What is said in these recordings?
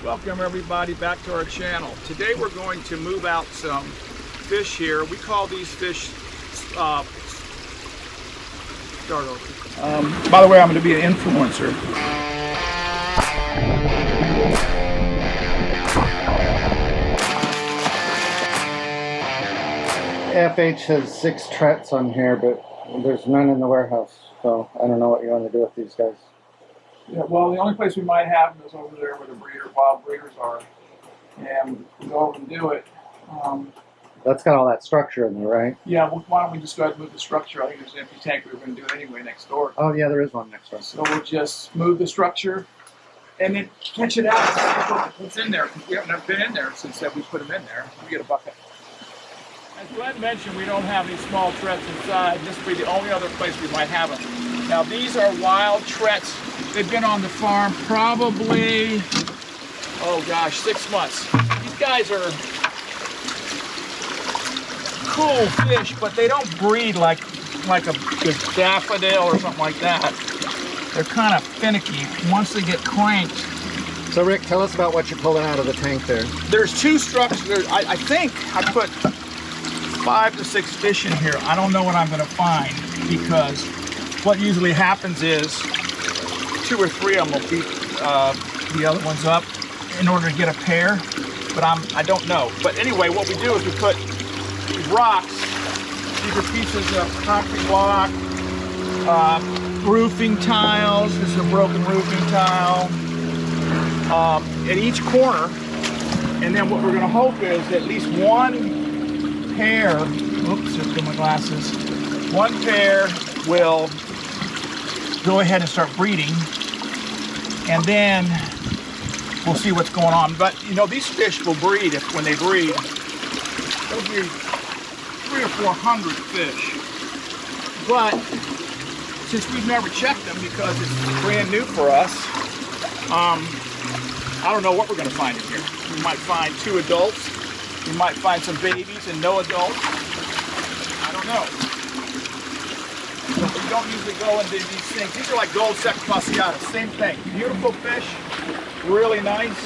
Welcome everybody back to our channel. Today we're going to move out some fish here. We call these fish start over. By the way, I'm going to be an influencer. FH has 6 Trets on here, but there's none in the warehouse, so I don't know what you want to do with these guys. Yeah, well, the only place we might have them is over there where the wild breeders are, and we go over and do it. That's got all that structure in there, right? Yeah, well, why don't we just go ahead and move the structure? I think there's an empty tank. We were going to do it anyway next door. Oh yeah, there is one next door. So we'll just move the structure and then catch it out and see what's in there, because we haven't been in there since we put them in there. We get a bucket. As Glenn mentioned, we don't have any small Trets inside. This will be the only other place we might have them. Now these are wild Trets. They've been on the farm probably, oh gosh, 6 months. These guys are cool fish, but they don't breed like a daffodil or something like that. They're kind of finicky once they get cranked. So Rick, tell us about what you're pulling out of the tank there. There's 2 structures. I think I put 5 to 6 fish in here. I don't know what I'm going to find, because what usually happens is 2 or 3 of them will beat the other ones up in order to get a pair, but I don't know. But anyway, what we do is we put these rocks. These are pieces of concrete block, roofing tiles. This is a broken roofing tile at each corner, and then what we're going to hope is at least one pair. Oops, just got my glasses. One pair will go ahead and start breeding, and then we'll see what's going on. But you know, these fish will breed when they breed. There'll be 300 or 400 fish. But since we've never checked them because it's brand new for us, I don't know what we're going to find in here. We might find 2 adults. We might find some babies and no adults. I don't know. But we don't usually go into these things. These are like gold secapacciatas, same thing. Beautiful fish, really nice.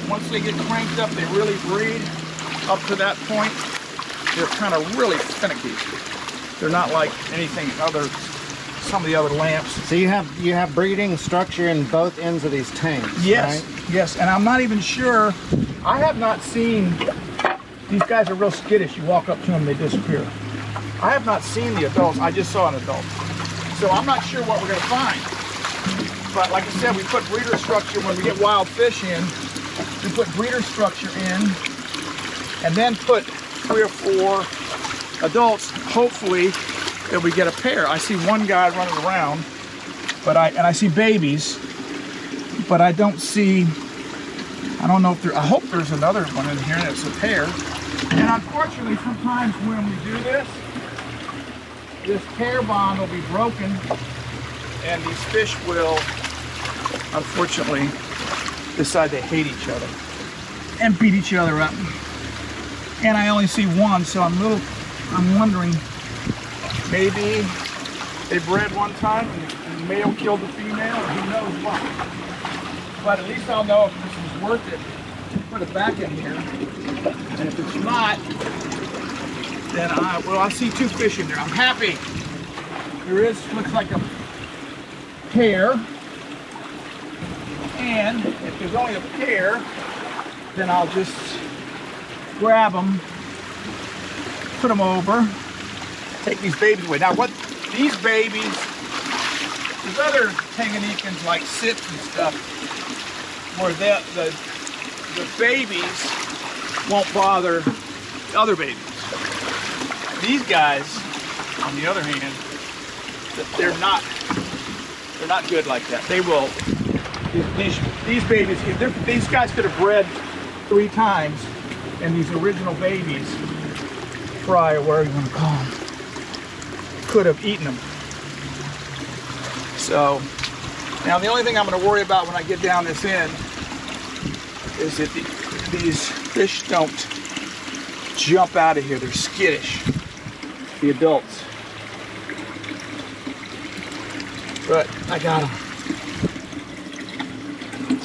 Once they get cranked up, they really breed. Up to that point, they're kind of really finicky. They're not like anything other, some of the other lamps. So you have breeding structure in both ends of these tanks, yes, right? Yes, and I'm not even sure. I have not seen, these guys are real skittish. You walk up to them, they disappear. I have not seen the adults. I just saw an adult. So I'm not sure what we're going to find. But like I said, we put breeder structure when we get wild fish in. We put breeder structure in, and then put 3 or 4 adults, hopefully that we get a pair. I see one guy running around, but I see babies, but I don't see, I don't know if there, I hope there's another one in here that's a pair. And unfortunately, sometimes when we do this pair bond will be broken, and these fish will, unfortunately, decide they hate each other and beat each other up. And I only see one, so I'm wondering, maybe they bred one time and the male killed the female, or who knows what. But at least I'll know if this is worth it to put it back in here. And if it's not, then I see 2 fish in there. I'm happy. There looks like a pair. And if there's only a pair, then I'll just grab them, put them over, take these babies away. Now what these babies, there's other Tanganyikans like sits and stuff, where the babies won't bother the other babies. These guys, on the other hand, they're not good like that. They will, these babies, these guys could have bred 3 times, and these original babies, fry or whatever you want to call them, could have eaten them. So now the only thing I'm going to worry about when I get down this end is that these fish don't jump out of here. They're skittish, the adults. But I got them.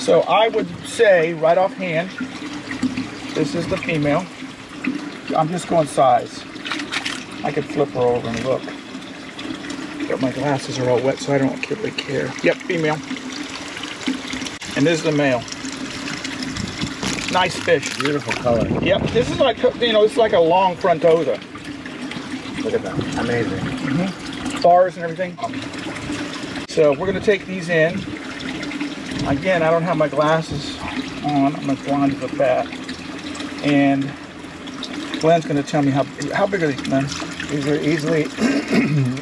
So I would say, right offhand, this is the female. I'm just going size. I could flip her over and look. But my glasses are all wet, so I don't really care. Yep, female. And this is the male. Nice fish. Beautiful color. Yep, this is like, you know, it's like a long frontosa. Look at that. Amazing. Mm-hmm. Bars and everything. So we're going to take these in. Again, I don't have my glasses on. I'm as blind as a bat. And Glenn's going to tell me how big are these, Glenn? These are easily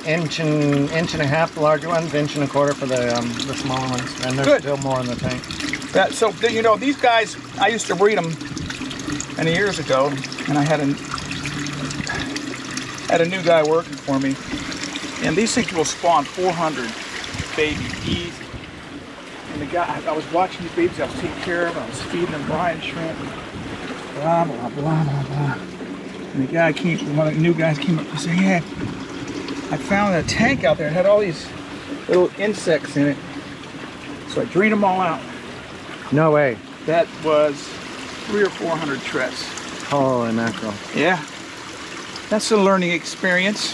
inch and a half, the larger ones, inch and a quarter for the smaller ones, and there's still more in the tank. So you know, these guys, I used to breed them many years ago, and I had a new guy working for me, and these things will spawn 400 babies easy. And the guy, I was watching these babies, I was taking care of them, I was feeding them brine shrimp, blah blah blah blah blah. And the guy one of the new guys came up and said, "Yeah, I found a tank out there and had all these little insects in it." So I drained them all out. No way. That was 300 or 400 Trets. Holy mackerel. Yeah. That's a learning experience.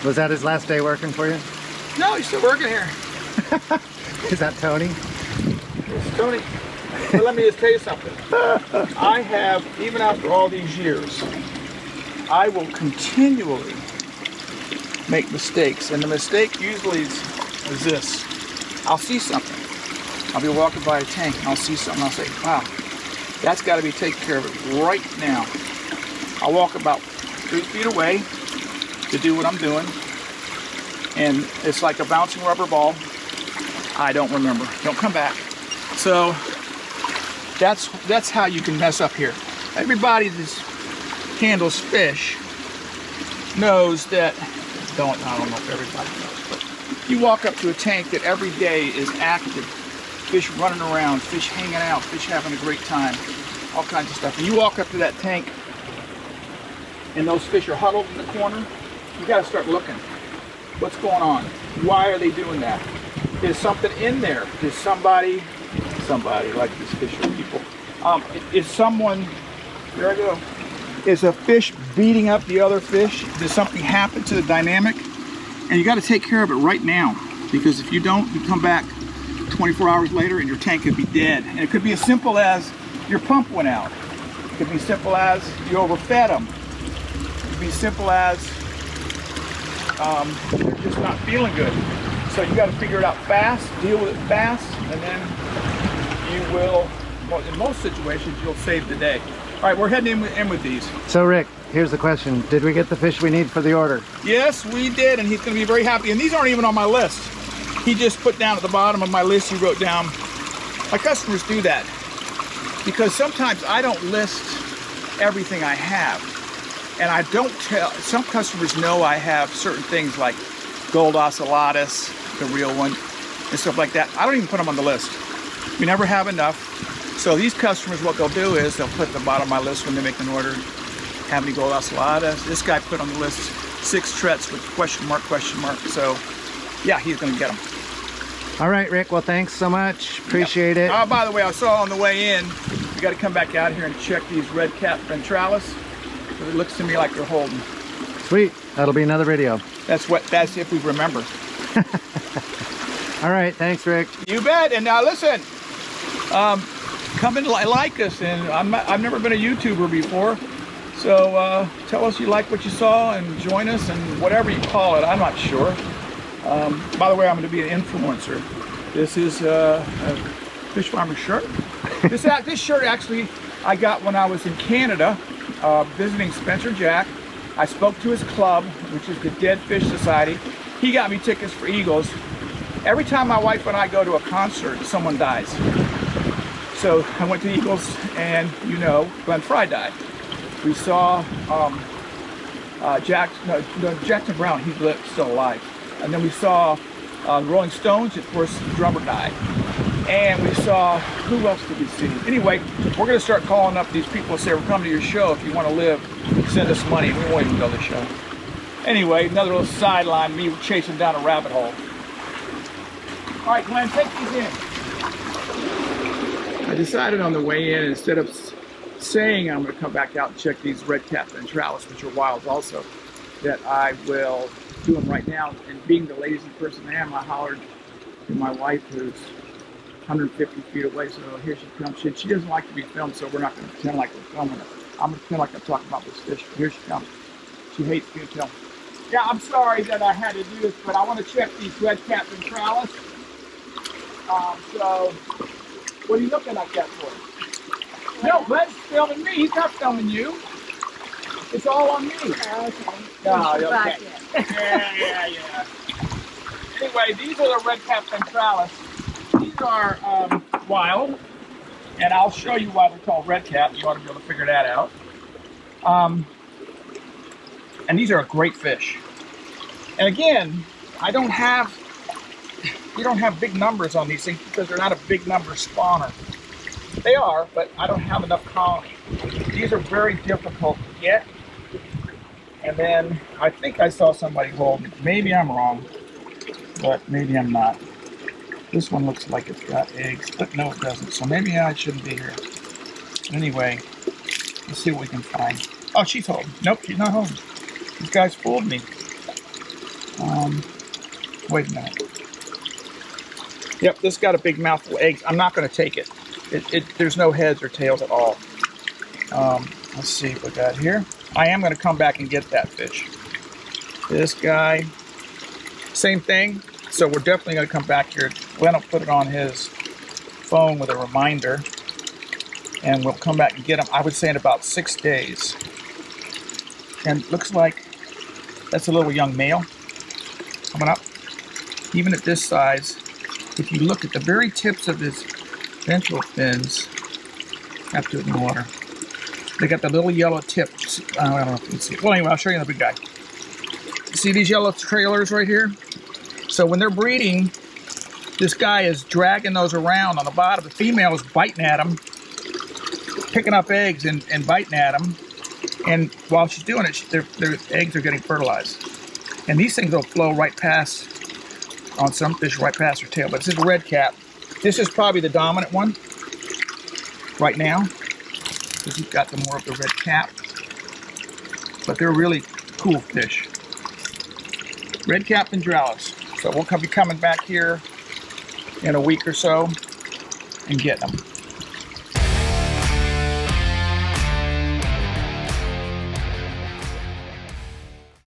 Was that his last day working for you? No, he's still working here. Is that Tony? It's Tony. But let me just tell you something. I have, even after all these years, I will continually make mistakes. And the mistake usually is this. I'll see something. I'll be walking by a tank and I'll see something. I'll say, wow, that's got to be taken care of right now. I'll walk about 3 feet away to do what I'm doing. And it's like a bouncing rubber ball. I don't remember. Don't come back. So that's how you can mess up here. Everybody that handles fish knows that, I don't know if everybody knows, but you walk up to a tank that every day is active, fish running around, fish hanging out, fish having a great time, all kinds of stuff. And you walk up to that tank and those fish are huddled in the corner, you gotta start looking. What's going on? Why are they doing that? Is something in there? Is somebody like these fish are people, is someone, there I go, is a fish beating up the other fish? Does something happen to the dynamic? And you got to take care of it right now, because if you don't, you come back 24 hours later and your tank could be dead. And it could be as simple as your pump went out. It could be simple as you overfed them. It could be simple as they're just not feeling good. So you got to figure it out fast, deal with it fast, and then you will, well, in most situations, you'll save the day. All right, we're heading in with these. So Rick, here's the question. Did we get the fish we need for the order? Yes, we did, and he's going to be very happy. And these aren't even on my list. He just put down at the bottom of my list, he wrote down, my customers do that, because sometimes I don't list everything I have. And I don't tell, some customers know I have certain things like gold ocellatus, the real one, and stuff like that. I don't even put them on the list. We never have enough. So these customers, what they'll do is they'll put at the bottom of my list when they make an order, have any gold ocellatus. This guy put on the list 6 Trets with question mark. So yeah, he's gonna get them. All right, Rick, well, thanks so much. Appreciate it. Oh, by the way, I saw on the way in, you gotta come back out here and check these Red Cap Ventralis. It looks to me like they're holding. Sweet, that'll be another video. That's if we remember. All right, thanks, Rick. You bet. And now listen, come and like us. And I've never been a YouTuber before, so tell us you like what you saw and join us, and whatever you call it. I'm not sure. By the way, I'm going to be an influencer. This is a fish farmer shirt. This shirt actually I got when I was in Canada visiting Spencer Jack. I spoke to his club, which is the Dead Fish Society. He got me tickets for eagles. Every time my wife and I go to a concert, someone dies. So I went to Eagles, and you know, Glenn Fry died. We saw Jackson Brown, he's still alive. And then we saw Rolling Stones, of course, the drummer died. And we saw, who else did we see? Anyway, we're gonna start calling up these people and say, we're coming to your show. If you wanna live, send us money. We won't even go to the show. Anyway, another little sideline, me chasing down a rabbit hole. All right, Glenn, take these in. decided on the way in, instead of saying I'm going to come back out and check these Red Cap Ventralis, which are wilds also, that I will do them right now. And being the lazy person I am, I hollered to my wife, who's 150 feet away, so here she comes. She doesn't like to be filmed, so we're not going to pretend like we're filming her. I'm going to pretend like I'm talking about this fish. Here she comes. She hates being filmed. Yeah, I'm sorry that I had to do this, but I want to check these Red Cap Ventralis. So, what are you looking like that for? No, Red's filming me. He's not filming you. It's all on me. Okay. No, okay. Yeah. Anyway, these are the Red Cap Ventralis. These are wild, and I'll show you why they're called Red Cap. You ought to be able to figure that out. And these are a great fish. And again, we don't have big numbers on these things because they're not a big number spawner. They are, but I don't have enough colony. These are very difficult to get. And then I think I saw somebody hold it. Maybe I'm wrong, but maybe I'm not. This one looks like it's got eggs, but no, it doesn't. So maybe I shouldn't be here. Anyway, let's see what we can find. Oh, she's holding. Nope, she's not holding. These guys fooled me. Wait a minute. Yep, this got a big mouthful of eggs. I'm not going to take it. There's no heads or tails at all. Let's see what we got here. I am going to come back and get that fish. This guy, same thing. So we're definitely going to come back here. Glenn will put it on his phone with a reminder, and we'll come back and get him, I would say, in about 6 days. And it looks like that's a little young male coming up. Even at this size, if you look at the very tips of his ventral fins, have to in the water. They got the little yellow tips. I don't know if you can see it. Well, anyway, I'll show you the big guy. See these yellow trailers right here? So when they're breeding, this guy is dragging those around on the bottom. The female is biting at them, picking up eggs and biting at them. And while she's doing it, their eggs are getting fertilized. And these things will flow right past, on some fish, right past their tail. But this is a red cap. This is probably the dominant one right now, because you've got the more of the red cap. But they're really cool fish. Red Cap Ventralis. So we'll be coming back here in a week or so and get them.